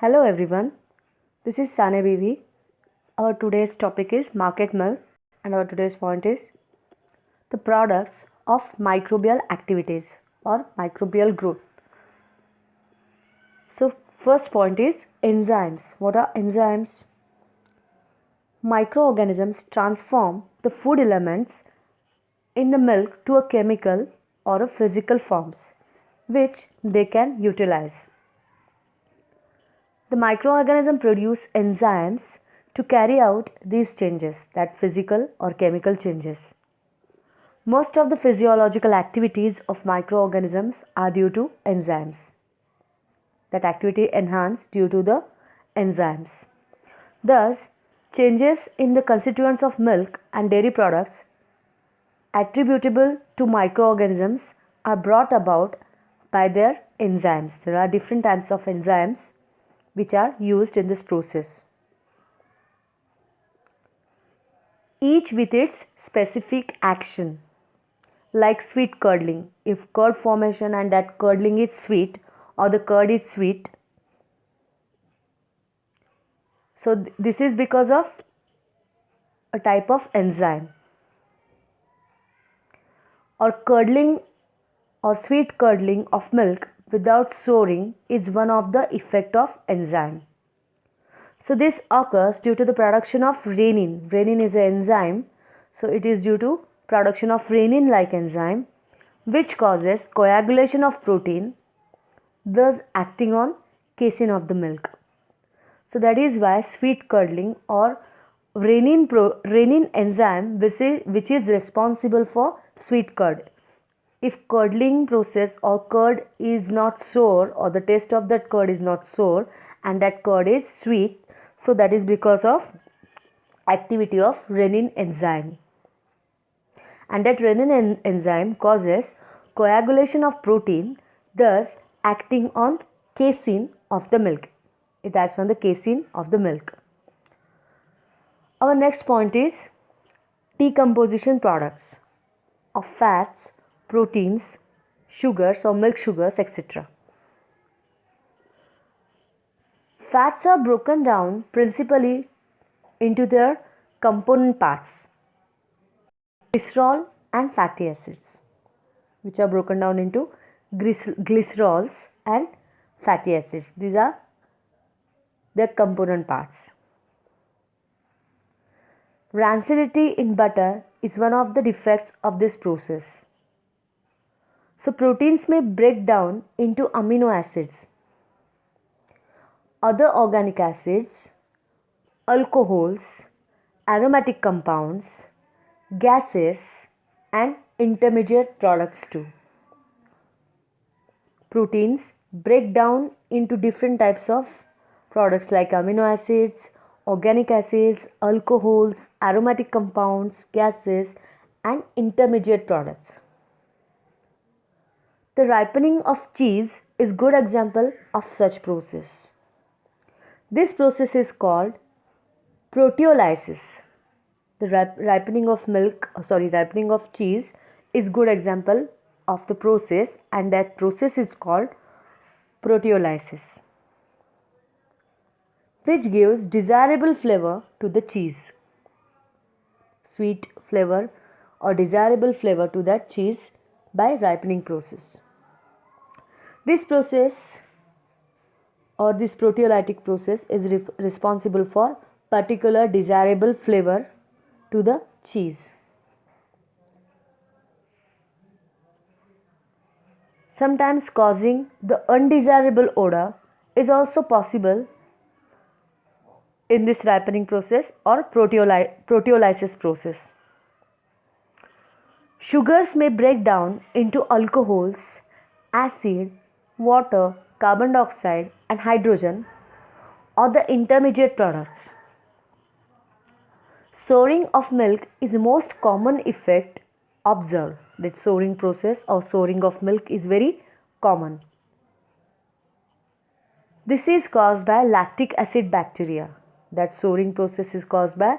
Hello everyone, this is Sane Bibi. Our today's topic is market milk and our today's point is the products of microbial activities or microbial growth. So first point is enzymes. What are enzymes? Microorganisms transform the food elements in the milk to a chemical or a physical forms which they can utilize. The microorganism produce enzymes to carry out these changes, that physical or chemical changes. Most of the physiological activities of microorganisms are due to enzymes. That activity enhanced due to the enzymes. Thus, changes in the constituents of milk and dairy products attributable to microorganisms are brought about by their enzymes. There are different types of enzymes which are used in this process, each with its specific action. Like sweet curdling, if curd formation and that curdling is sweet or the curd is sweet, so this is because of a type of enzyme. Or curdling or sweet curdling of milk without souring is one of the effect of enzyme. So this occurs due to the production of renin. Renin is an enzyme, so it is due to production of renin like enzyme which causes coagulation of protein, thus acting on casein of the milk. So that is why sweet curdling or renin enzyme which is responsible for sweet curd. If curdling process or curd is not sour or the taste of that curd is not sour and that curd is sweet, so that is because of activity of renin enzyme. And that renin enzyme causes coagulation of protein, thus acting on casein of the milk. It acts on the casein of the milk. Our next point is decomposition products of fats, proteins, sugars or milk sugars, etc. Fats are broken down principally into their component parts, glycerol and fatty acids, which are broken down into glycerols and fatty acids. These are their component parts. Rancidity in butter is one of the defects of this process. So proteins may break down into amino acids, other organic acids, alcohols, aromatic compounds, gases and intermediate products too. Proteins break down into different types of products like amino acids, organic acids, alcohols, aromatic compounds, gases and intermediate products. The ripening of cheese is good example of such process. This process is called proteolysis. The ripening of cheese is good example of the process, and that process is called proteolysis, which gives desirable flavor to the cheese. Sweet flavor or desirable flavor to that cheese by ripening process. This process or this proteolytic process is responsible for particular desirable flavor to the cheese. Sometimes causing the undesirable odor is also possible in this ripening process or proteolysis process. Sugars may break down into alcohols, acid, water, carbon dioxide and hydrogen or the intermediate products. Souring of milk is the most common effect observed. That souring process or souring of milk is very common. This is caused by lactic acid bacteria. That souring process is caused by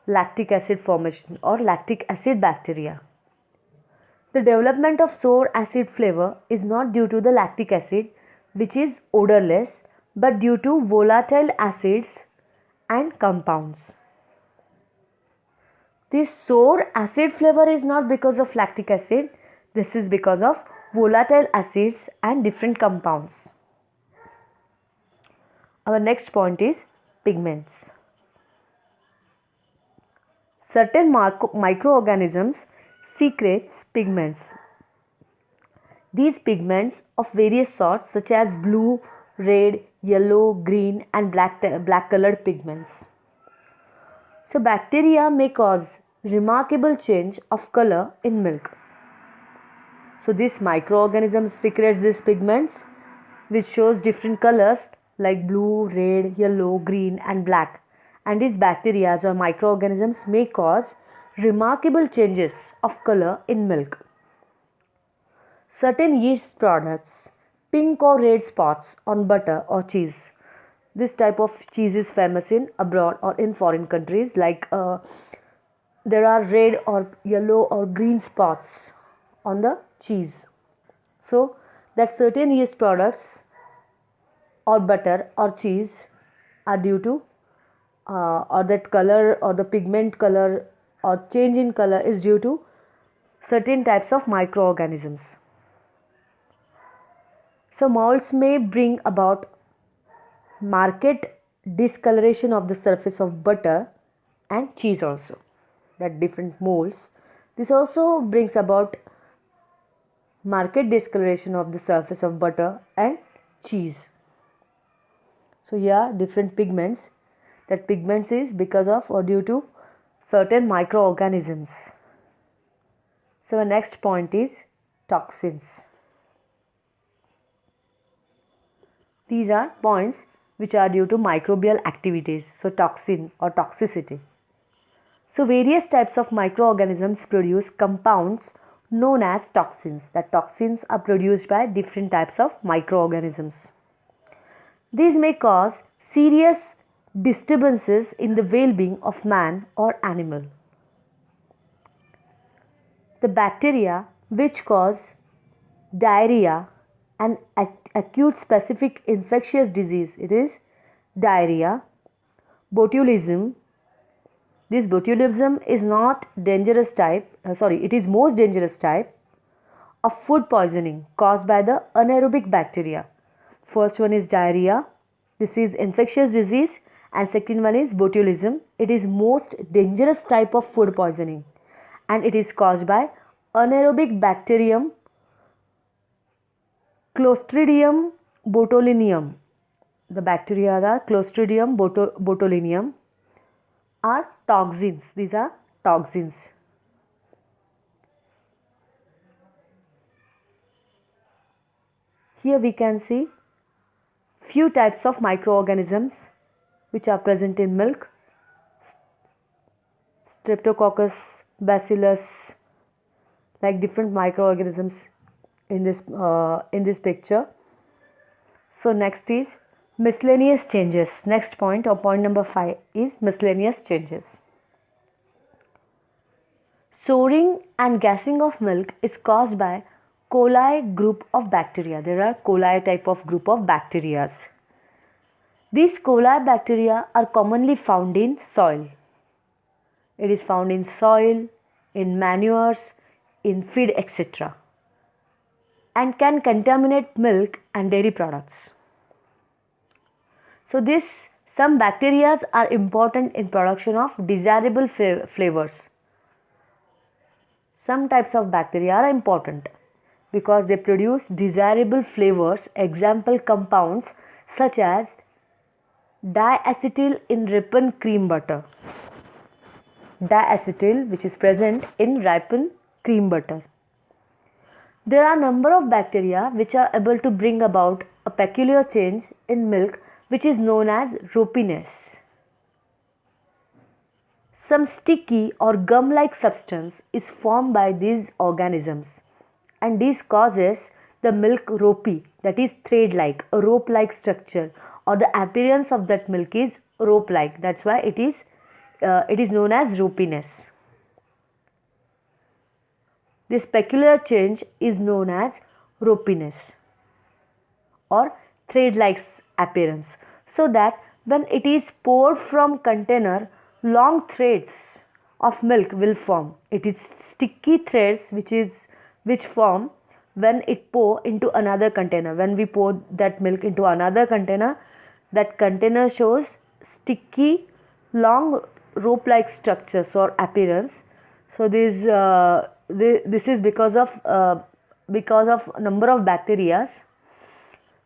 lactic acid formation or lactic acid bacteria. The development of sour acid flavor is not due to the lactic acid, which is odorless, but due to volatile acids and compounds. This sour acid flavor is not because of lactic acid, this is because of volatile acids and different compounds. Our next point is pigments. Certain microorganisms secretes pigments. These pigments of various sorts such as blue, red, yellow, green and black colored pigments. So bacteria may cause remarkable change of color in milk. So this microorganism secretes these pigments which shows different colors like blue, red, yellow, green and black. And these bacteria or microorganisms may cause remarkable changes of color in milk. Certain yeast products, pink or red spots on butter or cheese. This type of cheese is famous in abroad or in foreign countries, like there are red or yellow or green spots on the cheese. So that certain yeast products or butter or cheese are due to or that color or the pigment color or change in color is due to certain types of microorganisms. So molds may bring about market discoloration of the surface of butter and cheese also, that different molds. This also brings about market discoloration of the surface of butter and cheese. So here different pigments, that pigments is because of or due to certain microorganisms. So our next point is toxins. These are points which are due to microbial activities, so toxin or toxicity. So various types of microorganisms produce compounds known as toxins. That toxins are produced by different types of microorganisms. These may cause serious disturbances in the well-being of man or animal. The bacteria which cause diarrhea and acute specific infectious disease, it is diarrhea, botulism. This botulism is not dangerous type, it is most dangerous type of food poisoning caused by the anaerobic bacteria. First one is diarrhea, this is infectious disease, and second one is botulism. It is most dangerous type of food poisoning and it is caused by anaerobic bacterium Clostridium botulinum. The bacteria are Clostridium botulinum are toxins. These are toxins. Here we can see few types of microorganisms which are present in milk. Streptococcus, Bacillus, like different microorganisms in this picture. So next is miscellaneous changes. Next point or point number 5 is miscellaneous changes. Souring and gassing of milk is caused by coli group of bacteria. There are coli type of group of bacteria. These coli bacteria are commonly found in soil. It is found in soil, in manures, in feed, etc. and can contaminate milk and dairy products. So some bacteria are important in production of desirable flavors. Some types of bacteria are important because they produce desirable flavors. Example compounds such as diacetyl in ripened cream butter. Diacetyl which is present in ripened cream butter. There are a number of bacteria which are able to bring about a peculiar change in milk which is known as ropiness. Some sticky or gum-like substance is formed by these organisms and this causes the milk ropy, that is thread-like, a rope-like structure, or the appearance of that milk is rope-like. That's why it is known as ropiness. This peculiar change is known as ropiness or thread-like appearance, so that when it is poured from container, long threads of milk will form. It is sticky threads which form when it pour into another container. When we pour that milk into another container, that container shows sticky long rope like structures or appearance. So this is because of number of bacteria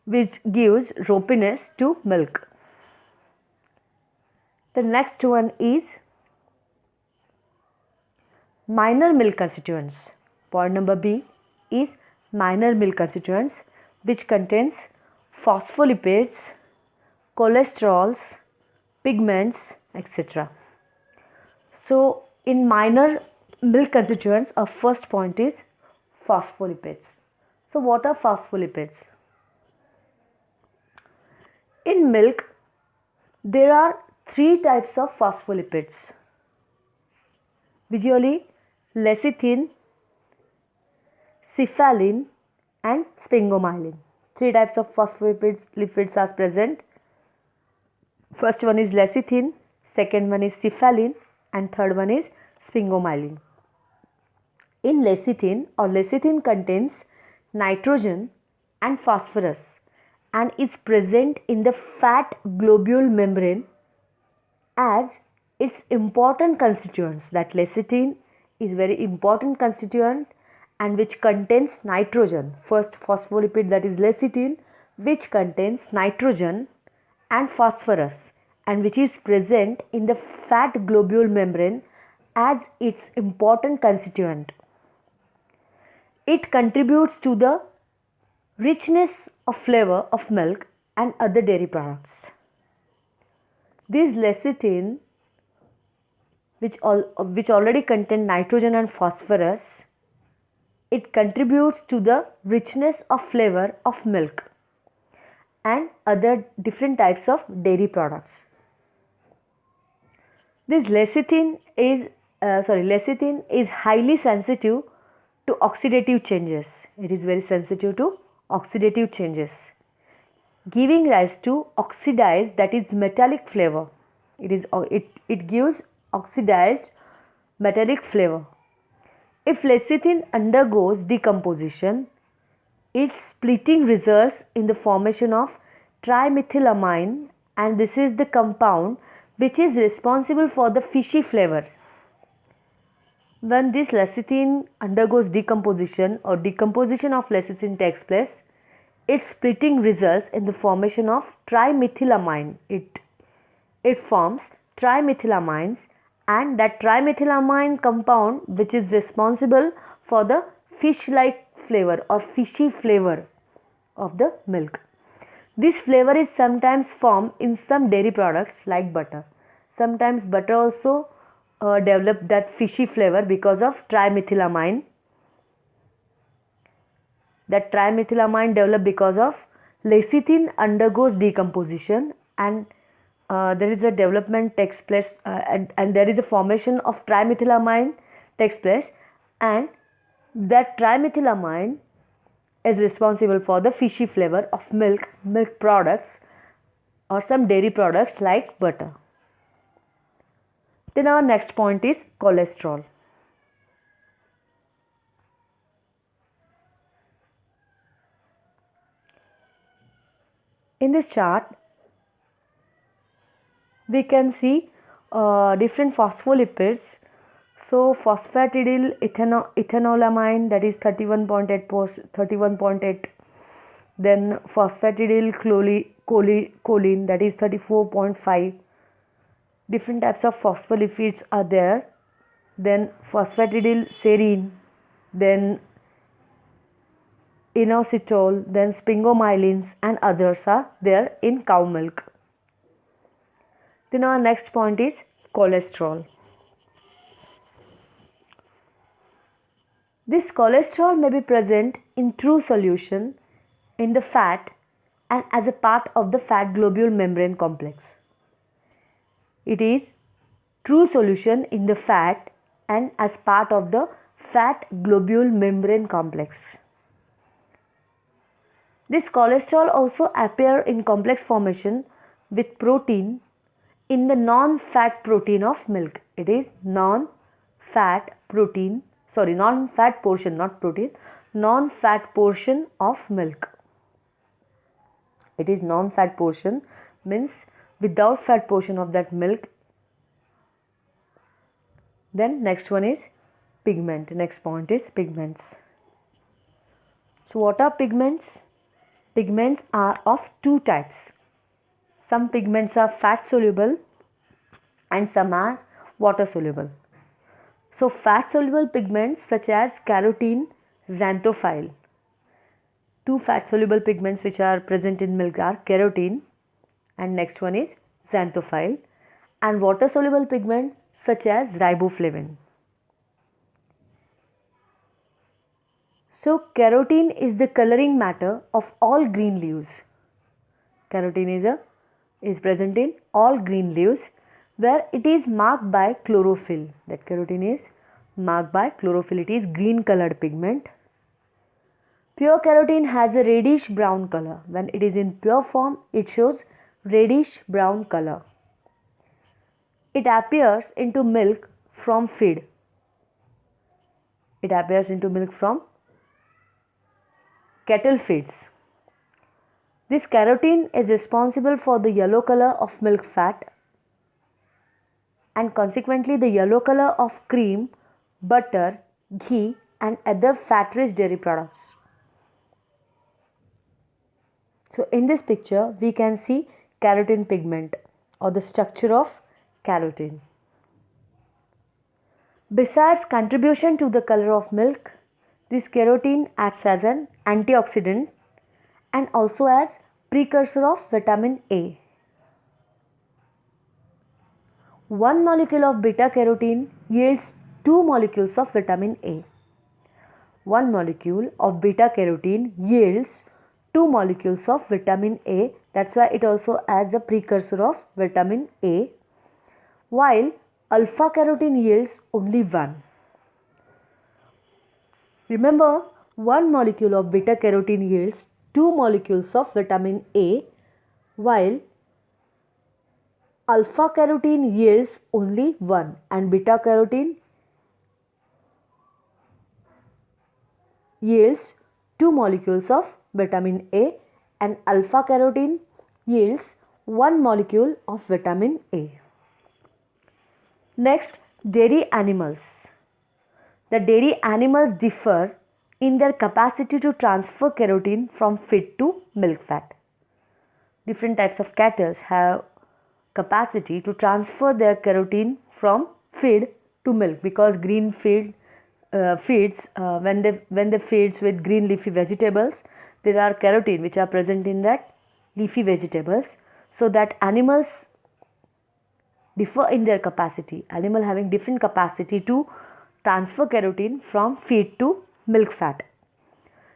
which gives ropiness to milk. The next one is minor milk constituents. Point number B is minor milk constituents, which contains phospholipids, cholesterols, pigments, etc. So in minor milk constituents, our first point is phospholipids. So what are phospholipids? In milk, there are three types of phospholipids. Visually, lecithin, cephalin and sphingomyelin. Three types of phospholipids are present. First one is lecithin, second one is cephalin and third one is sphingomyelin. In lecithin contains nitrogen and phosphorus and is present in the fat globule membrane as its important constituents. That lecithin is very important constituent and which contains nitrogen. First phospholipid, that is lecithin, which contains nitrogen and phosphorus and which is present in the fat globule membrane as its important constituent. It contributes to the richness of flavor of milk and other dairy products. This lecithin, which already contain nitrogen and phosphorus, it contributes to the richness of flavor of milk and other different types of dairy products. This lecithin is highly sensitive to oxidative changes. It is very sensitive to oxidative changes, giving rise to oxidized, that is metallic flavor. It gives oxidized metallic flavor. If lecithin undergoes decomposition, its splitting results in the formation of trimethylamine, and this is the compound which is responsible for the fishy flavor. When this lecithin undergoes decomposition or decomposition of lecithin takes place, its splitting results in the formation of trimethylamine. It forms trimethylamines, and that trimethylamine compound which is responsible for the fish-like flavor or fishy flavor of the milk. This flavor is sometimes formed in some dairy products like butter. Sometimes butter also develop that fishy flavor because of trimethylamine. That trimethylamine developed because of lecithin undergoes decomposition, and there is a development takes place and there is a formation of trimethylamine takes place, and that trimethylamine is responsible for the fishy flavor of milk products or some dairy products like butter. Then our next point is cholesterol. In this chart, we can see different phospholipids. So phosphatidyl ethanolamine, that is 31.8, then phosphatidyl choline, that is 34.5. Different types of phospholipids are there. Then phosphatidyl serine, then inositol, then sphingomyelins and others are there in cow milk. Then our next point is cholesterol. This cholesterol may be present in true solution in the fat and as a part of the fat globule membrane complex. It is true solution in the fat and as part of the fat globule membrane complex. This cholesterol also appear in complex formation with protein in the non-fat protein of milk. It is non-fat portion, not protein, non-fat portion of milk. It is non-fat portion, means without fat portion of that milk. Then next one is pigment. Next point is pigments. So what are pigments? Pigments are of two types. Some pigments are fat soluble and some are water soluble. So fat soluble pigments such as carotene, xanthophyll. Two fat soluble pigments which are present in milk are carotene and next one is xanthophyll, and water soluble pigment such as riboflavin. So carotene is the coloring matter of all green leaves. Carotene is present in all green leaves where it is marked by chlorophyll. That carotene is marked by chlorophyll. It is green colored pigment. Pure carotene has a reddish brown color. When it is in pure form, it shows reddish brown color. It appears into milk from feed. It appears into milk from cattle feeds. This carotene is responsible for the yellow color of milk fat and consequently the yellow color of cream, butter, ghee and other fat-rich dairy products. So in this picture we can see carotene pigment or the structure of carotene. Besides contribution to the color of milk, this carotene acts as an antioxidant and also as precursor of vitamin A. One molecule of beta carotene yields 2 molecules of vitamin A. One molecule of beta carotene yields 2 molecules of vitamin A. That's why it also adds a precursor of vitamin A, while alpha carotene yields only 1. Remember, one molecule of beta carotene yields 2 molecules of vitamin A, while alpha carotene yields only 1 and beta carotene yields 2 molecules of vitamin A and alpha carotene yields 1 molecule of vitamin A. Next, dairy animals. The dairy animals differ in their capacity to transfer carotene from feed to milk fat. Different types of cattle have capacity to transfer their carotene from feed to milk because green feeds when they feeds with green leafy vegetables, there are carotene which are present in that leafy vegetables, so that animals differ in their capacity. Animal having different capacity to transfer carotene from feed to milk fat.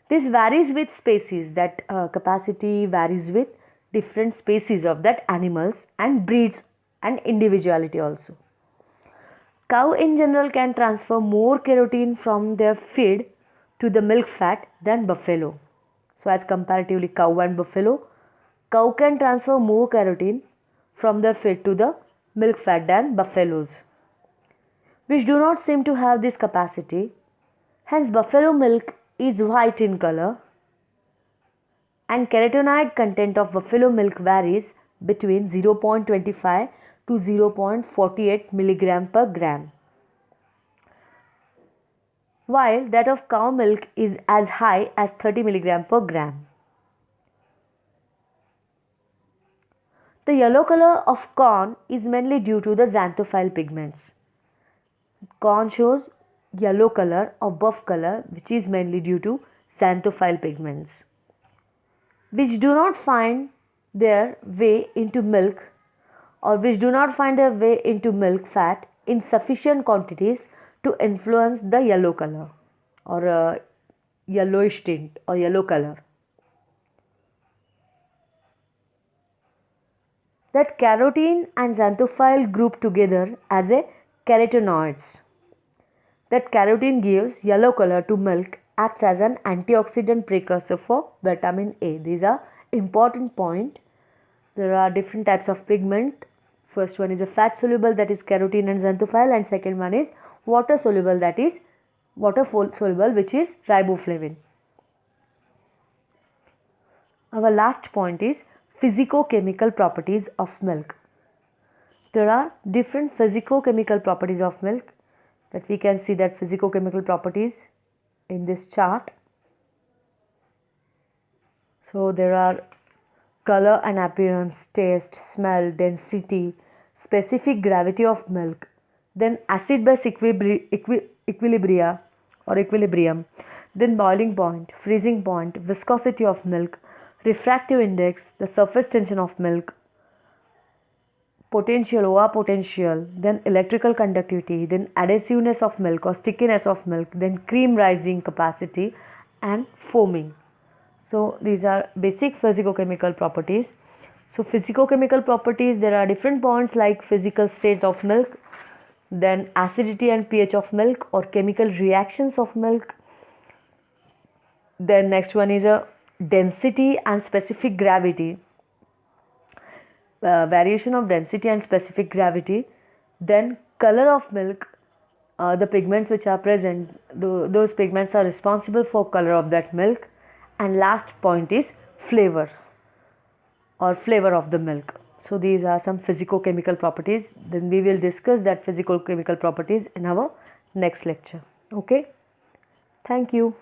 This varies with species. That capacity varies with different species of that animals and breeds and individuality also. Cow in general can transfer more carotene from their feed to the milk fat than buffalo. So as comparatively cow and buffalo, cow can transfer more carotene from their feed to the milk fat than buffaloes, which do not seem to have this capacity. Hence buffalo milk is white in color and carotenoid content of buffalo milk varies between 0.25 to 0.48 milligram per gram, while that of cow milk is as high as 30 milligram per gram. The yellow color of corn is mainly due to the xanthophyll pigments. Corn shows yellow color or buff color, which is mainly due to xanthophyll pigments, which do not find their way into milk or which do not find their way into milk fat in sufficient quantities to influence the yellow color or yellowish tint or yellow color. That carotene and xanthophyll group together as a carotenoids. That carotene gives yellow color to milk acts as an antioxidant precursor for vitamin A. These are important point. There are different types of pigment. First one is a fat soluble, that is carotene and xanthophyll, and second one is water soluble, that is soluble, which is riboflavin. Our last point is physicochemical properties of milk. There are different physicochemical properties of milk, that we can see that physicochemical properties in this chart. So there are color and appearance, taste, smell, density, specific gravity of milk, then acid base equilibria or equilibrium, then boiling point, freezing point, viscosity of milk, refractive index, the surface tension of milk, potential, OR potential, then electrical conductivity, then adhesiveness of milk or stickiness of milk, then cream rising capacity and foaming. So these are basic physicochemical properties. So physicochemical properties, there are different points like physical state of milk, then acidity and pH of milk or chemical reactions of milk. Then next one is a density and specific gravity, variation of density and specific gravity. Then color of milk, the pigments which are present, those pigments are responsible for color of that milk. And last point is flavor or flavor of the milk. So these are some physicochemical properties. Then we will discuss that physicochemical properties in our next lecture. Okay, thank you.